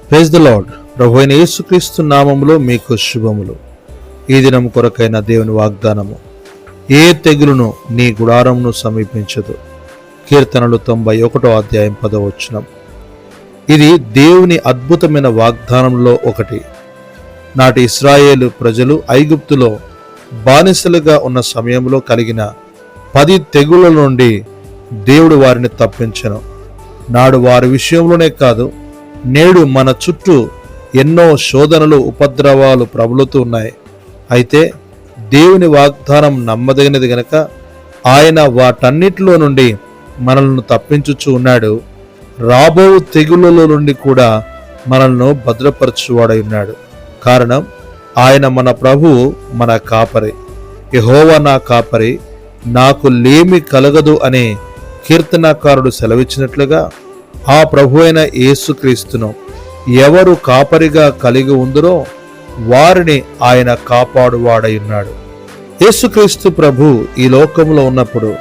Praise the lord. ప్రభువైన యేసుక్రీస్తు నామములో మీకు శుభములు. ఈ దినం కొరకైన దేవుని వాగ్దానము, ఏ తెగులును నీ గుడారమును సమీపించదు. కీర్తనలు 91వ అధ్యాయం 10వ వచనం. ఇది దేవుని అద్భుతమైన వాగ్దానంలో ఒకటి. నాటి ఇశ్రాయేలు ప్రజలు ఐగుప్తులో బానిసలుగా ఉన్న సమయంలో కలిగిన 10 తెగుళ్ళ నుండి దేవుడు వారిని తప్పించెను. నాడు వారి విషయంలోనే కాదు, నేడు మన చుట్టూ ఎన్నో శోధనలు, ఉపద్రవాలు ప్రబలుతూ ఉన్నాయి. అయితే దేవుని వాగ్దానం నమ్మదగినది గనక ఆయన వాటన్నిటిలో నుండి మనల్ని తప్పించుచూ ఉన్నాడు. రాబో తెగుళ్ళలో నుండి కూడా మనల్ని భద్రపరచువాడై ఉన్నాడు. కారణం, ఆయన మన ప్రభువు, మన కాపరి. యెహోవా నా కాపరి, నాకు లేమి కలగదు అనే కీర్తనాకారుడు సెలవిచ్చినట్లుగా ఆ ప్రభు అయిన యేసుక్రీస్తును ఎవరు కాపరిగా కలిగి ఉందరో వారిని ఆయన కాపాడువాడై ఉన్నాడు. యేసుక్రీస్తు ప్రభు ఈ లోకంలో ఉన్నప్పుడు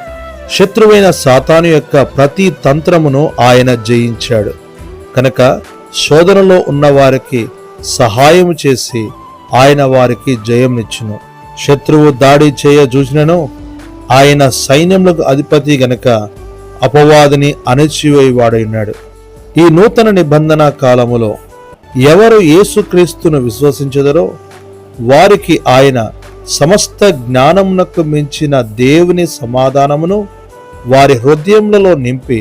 శత్రువైన సాతాను యొక్క ప్రతి తంత్రమును ఆయన జయించాడు. కనుక శోధనలో ఉన్న వారికి సహాయం చేసి ఆయన వారికి జయంనిచ్చును. శత్రువు దాడి చేయ చూసినను ఆయన సైన్యములకు అధిపతి గనక అపవాదిని అణచివేయవాడైనాడు. ఈ నూతన నిబంధన కాలములో ఎవరు యేసుక్రీస్తును విశ్వసించెదరో వారికి ఆయన సమస్త జ్ఞానమునకు మించిన దేవుని సమాధానమును వారి హృదయములలో నింపి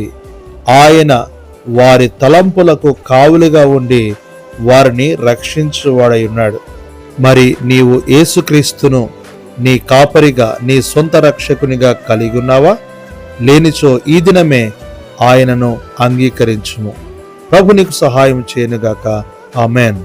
ఆయన వారి తలంపులకు కావులుగా ఉండి వారిని రక్షించువాడై ఉన్నాడు. మరి నీవు యేసుక్రీస్తును నీ కాపరిగా, నీ సొంత రక్షకునిగా కలిగి ఉన్నావా? లేనిచో ఈ దినమే ఆయనను అంగీకరించుము. ప్రభు నీకు సహాయం చేయనుగాక. ఆమెన్.